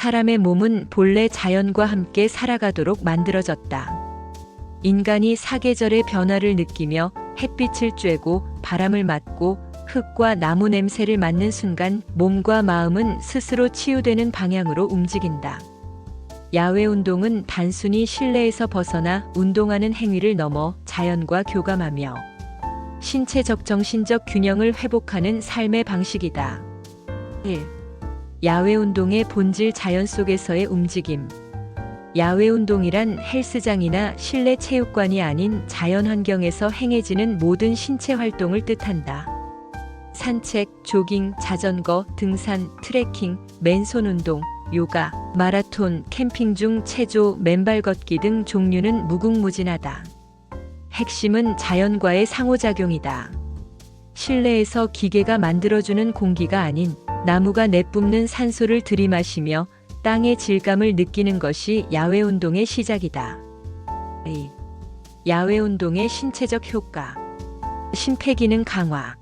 사람의 몸은 본래 자연과 함께 살아가도록 만들어졌다. 인간이 사계절의 변화를 느끼며 햇빛을 쬐고 바람을 맞고 흙과 나무 냄새를 맡는 순간 몸과 마음은 스스로 치유되는 방향으로 움직인다. 야외 운동은 단순히 실내에서 벗어나 운동하는 행위를 넘어 자연과 교감하며 신체적 정신적 균형을 회복하는 삶의 방식이다. 1. 야외 운동의 본질 자연 속에서의 움직임. 야외 운동이란 헬스장이나 실내 체육관이 아닌 자연 환경에서 행해지는 모든 신체 활동을 뜻한다. 산책, 조깅, 자전거, 등산, 트레킹, 맨손 운동, 요가, 마라톤, 캠핑 중 체조, 맨발 걷기 등 종류는 무궁무진하다. 핵심은 자연과의 상호작용이다. 실내에서 기계가 만들어주는 공기가 아닌 나무가 내뿜는 산소를 들이마시며 땅의 질감을 느끼는 것이 야외 운동의 시작이다. 야외 운동의 신체적 효과. 심폐기능 강화.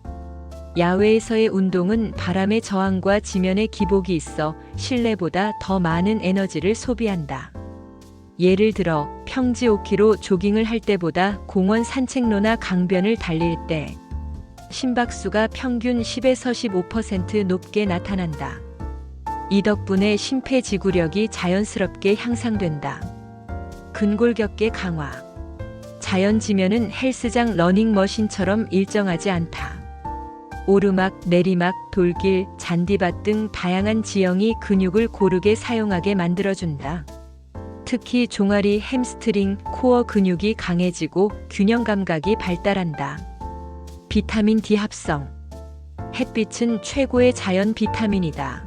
야외에서의 운동은 바람의 저항과 지면의 기복이 있어 실내보다 더 많은 에너지를 소비한다. 예를 들어 평지 5km 조깅을 할 때보다 공원 산책로나 강변을 달릴 때 심박수가 평균 10에서 15% 높게 나타난다. 이 덕분에 심폐지구력이 자연스럽게 향상된다. 근골격계 강화. 자연 지면은 헬스장 러닝머신처럼 일정하지 않다. 오르막, 내리막, 돌길, 잔디밭 등 다양한 지형이 근육을 고르게 사용하게 만들어준다. 특히 종아리, 햄스트링, 코어 근육이 강해지고 균형 감각이 발달한다. 비타민 D 합성. 햇빛은 최고의 자연 비타민이다.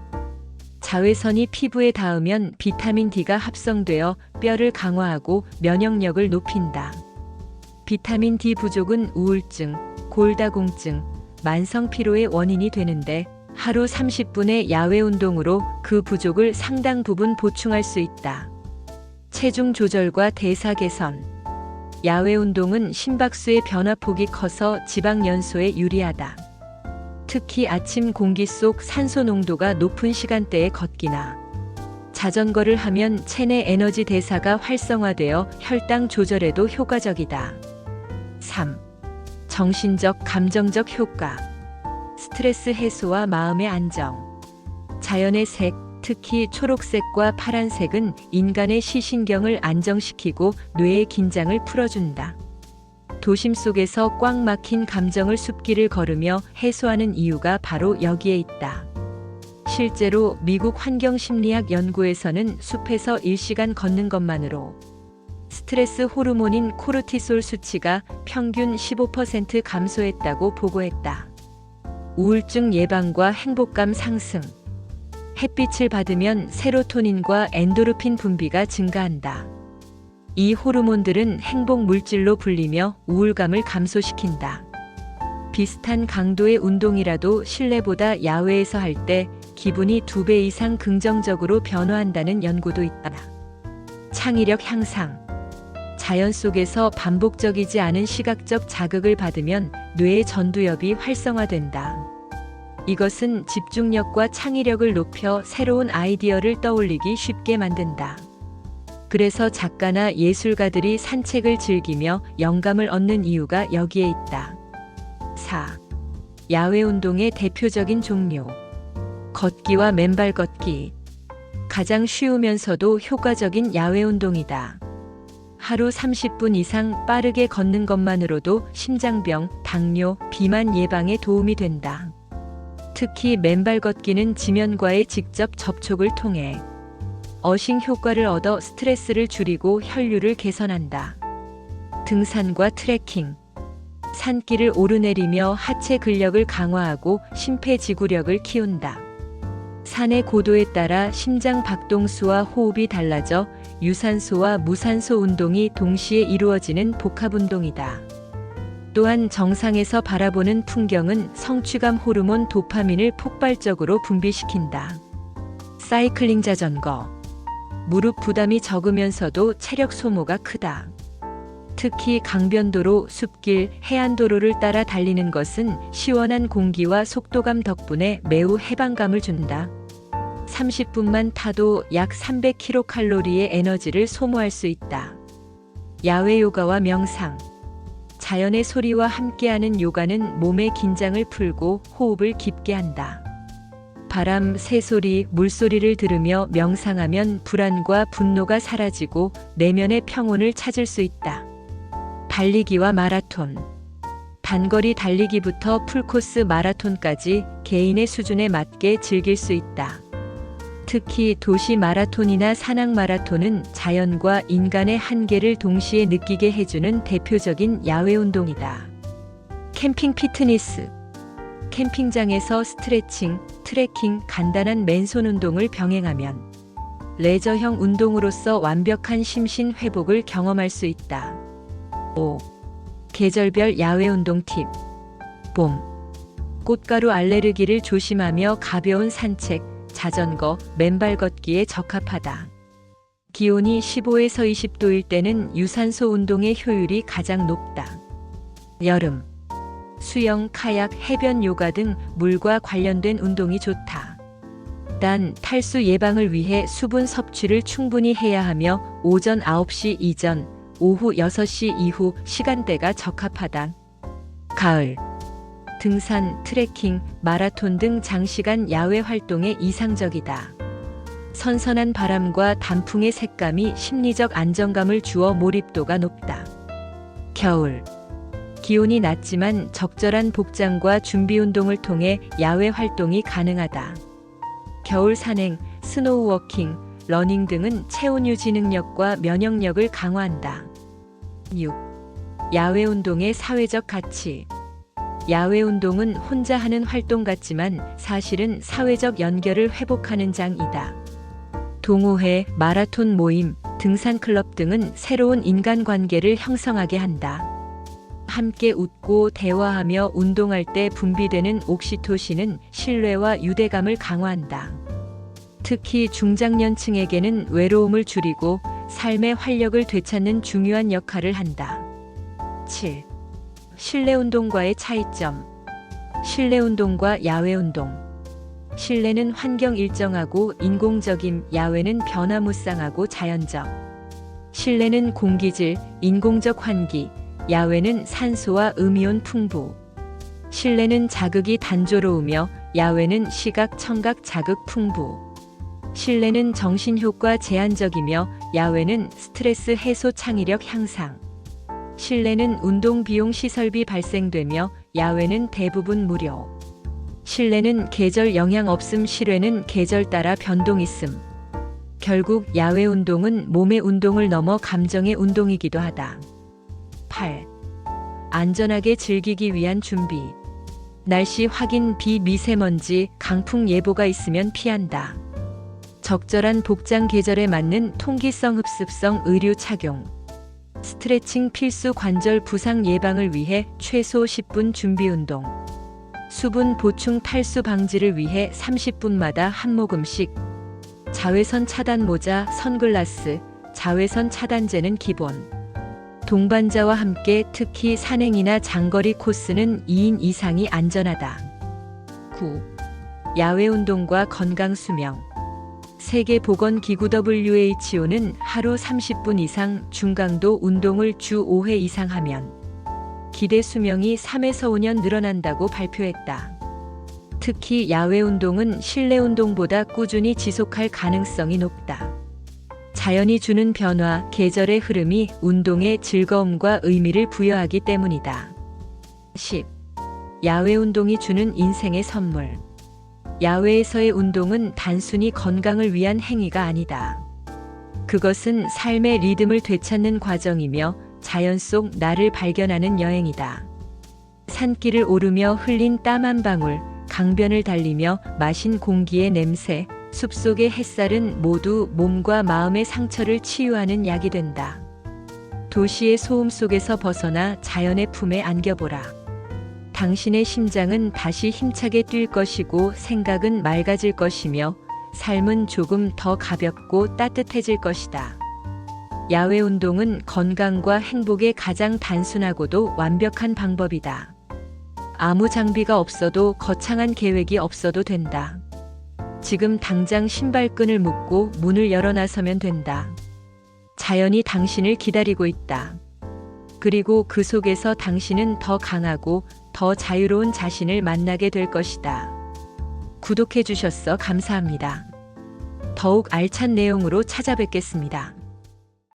자외선이 피부에 닿으면 비타민 D가 합성되어 뼈를 강화하고 면역력을 높인다. 비타민 D 부족은 우울증, 골다공증, 만성 피로의 원인이 되는데 하루 30분의 야외 운동으로 그 부족을 상당 부분 보충할 수 있다. 체중 조절과 대사 개선. 야외 운동은 심박수의 변화폭이 커서 지방 연소에 유리하다. 특히 아침 공기 속 산소 농도가 높은 시간대에 걷기나 자전거를 하면 체내 에너지 대사가 활성화되어 혈당 조절에도 효과적이다. 3. 정신적, 감정적 효과. 스트레스 해소와 마음의 안정. 자연의 색, 특히 초록색과 파란색은 인간의 시신경을 안정시키고 뇌의 긴장을 풀어준다. 도심 속에서 꽉 막힌 감정을 숲길을 걸으며 해소하는 이유가 바로 여기에 있다. 실제로 미국 환경심리학 연구에서는 숲에서 1시간 걷는 것만으로 스트레스 호르몬인 코르티솔 수치가 평균 15% 감소했다고 보고했다. 우울증 예방과 행복감 상승. 햇빛을 받으면 세로토닌과 엔도르핀 분비가 증가한다. 이 호르몬들은 행복 물질로 불리며 우울감을 감소시킨다. 비슷한 강도의 운동이라도 실내보다 야외에서 할 때 기분이 2배 이상 긍정적으로 변화한다는 연구도 있다. 창의력 향상. 자연 속에서 반복적이지 않은 시각적 자극을 받으면 뇌의 전두엽이 활성화된다. 이것은 집중력과 창의력을 높여 새로운 아이디어를 떠올리기 쉽게 만든다. 그래서 작가나 예술가들이 산책을 즐기며 영감을 얻는 이유가 여기에 있다. 4. 야외 운동의 대표적인 종류. 걷기와 맨발 걷기. 가장 쉬우면서도 효과적인 야외 운동이다. 하루 30분 이상 빠르게 걷는 것만으로도 심장병, 당뇨, 비만 예방에 도움이 된다. 특히 맨발 걷기는 지면과의 직접 접촉을 통해 어싱 효과를 얻어 스트레스를 줄이고 혈류를 개선한다. 등산과 트레킹. 산길을 오르내리며 하체 근력을 강화하고 심폐지구력을 키운다. 산의 고도에 따라 심장 박동수와 호흡이 달라져 유산소와 무산소 운동이 동시에 이루어지는 복합운동이다. 또한 정상에서 바라보는 풍경은 성취감 호르몬 도파민을 폭발적으로 분비시킨다. 사이클링 자전거. 무릎 부담이 적으면서도 체력 소모가 크다. 특히 강변도로, 숲길, 해안도로를 따라 달리는 것은 시원한 공기와 속도감 덕분에 매우 해방감을 준다. 30분만 타도 약 300kcal의 에너지를 소모할 수 있다. 야외 요가와 명상. 자연의 소리와 함께하는 요가는 몸의 긴장을 풀고 호흡을 깊게 한다. 바람, 새소리, 물소리를 들으며 명상하면 불안과 분노가 사라지고 내면의 평온을 찾을 수 있다. 달리기와 마라톤. 단거리 달리기부터 풀코스 마라톤까지 개인의 수준에 맞게 즐길 수 있다. 특히 도시 마라톤이나 산악 마라톤은 자연과 인간의 한계를 동시에 느끼게 해주는 대표적인 야외 운동이다. 캠핑 피트니스. 캠핑장에서 스트레칭, 트레킹, 간단한 맨손 운동을 병행하면 레저형 운동으로서 완벽한 심신 회복을 경험할 수 있다. 5. 계절별 야외 운동 팁. 봄. 꽃가루 알레르기를 조심하며 가벼운 산책, 자전거, 맨발 걷기에 적합하다. 기온이 15에서 20도일 때는 유산소 운동의 효율이 가장 높다. 여름. 수영, 카약, 해변 요가 등 물과 관련된 운동이 좋다. 단, 탈수 예방을 위해 수분 섭취를 충분히 해야 하며 오전 9시 이전, 오후 6시 이후 시간대가 적합하다. 가을. 등산, 트레킹, 마라톤 등 장시간 야외 활동에 이상적이다. 선선한 바람과 단풍의 색감이 심리적 안정감을 주어 몰입도가 높다. 겨울. 기온이 낮지만 적절한 복장과 준비 운동을 통해 야외 활동이 가능하다. 겨울 산행, 스노우워킹, 러닝 등은 체온 유지 능력과 면역력을 강화한다. 6. 야외 운동의 사회적 가치. 야외 운동은 혼자 하는 활동 같지만 사실은 사회적 연결을 회복하는 장이다. 동호회, 마라톤 모임, 등산 클럽 등은 새로운 인간관계를 형성하게 한다. 함께 웃고 대화하며 운동할 때 분비되는 옥시토신은 신뢰와 유대감을 강화한다. 특히 중장년층에게는 외로움을 줄이고 삶의 활력을 되찾는 중요한 역할을 한다. 7. 실내 운동과의 차이점. 실내 운동과 야외 운동. 실내는 환경 일정하고 인공적임, 야외는 변화무쌍하고 자연적. 실내는 공기질, 인공적 환기, 야외는 산소와 음이온 풍부. 실내는 자극이 단조로우며 야외는 시각, 청각 자극 풍부. 실내는 정신효과 제한적이며 야외는 스트레스 해소 창의력 향상. 실내는 운동 비용 시설비 발생되며 야외는 대부분 무료. 실내는 계절 영향 없음, 실외는 계절 따라 변동 있음. 결국 야외 운동은 몸의 운동을 넘어 감정의 운동이기도 하다. 8. 안전하게 즐기기 위한 준비. 날씨 확인, 비, 미세먼지, 강풍 예보가 있으면 피한다. 적절한 복장, 계절에 맞는 통기성, 흡습성 의류 착용. 스트레칭 필수, 관절 부상 예방을 위해 최소 10분 준비 운동. 수분 보충, 탈수 방지를 위해 30분마다 한 모금씩. 자외선 차단 모자, 선글라스, 자외선 차단제는 기본. 동반자와 함께 특히 산행이나 장거리 코스는 2인 이상이 안전하다. 9. 야외 운동과 건강 수명. 세계보건기구 WHO는 하루 30분 이상 중강도 운동을 주 5회 이상 하면 기대 수명이 3에서 5년 늘어난다고 발표했다. 특히 야외 운동은 실내 운동보다 꾸준히 지속할 가능성이 높다. 자연이 주는 변화, 계절의 흐름이 운동에 즐거움과 의미를 부여하기 때문이다. 10. 야외 운동이 주는 인생의 선물. 야외에서의 운동은 단순히 건강을 위한 행위가 아니다. 그것은 삶의 리듬을 되찾는 과정이며 자연 속 나를 발견하는 여행이다. 산길을 오르며 흘린 땀 한 방울, 강변을 달리며 마신 공기의 냄새, 숲속의 햇살은 모두 몸과 마음의 상처를 치유하는 약이 된다. 도시의 소음 속에서 벗어나 자연의 품에 안겨보라. 당신의 심장은 다시 힘차게 뛸 것이고 생각은 맑아질 것이며 삶은 조금 더 가볍고 따뜻해질 것이다. 야외 운동은 건강과 행복의 가장 단순하고도 완벽한 방법이다. 아무 장비가 없어도 거창한 계획이 없어도 된다. 지금 당장 신발끈을 묶고 문을 열어 나서면 된다. 자연이 당신을 기다리고 있다. 그리고 그 속에서 당신은 더 강하고 더 자유로운 자신을 만나게 될 것이다. 구독해 주셔서 감사합니다. 더욱 알찬 내용으로 찾아뵙겠습니다.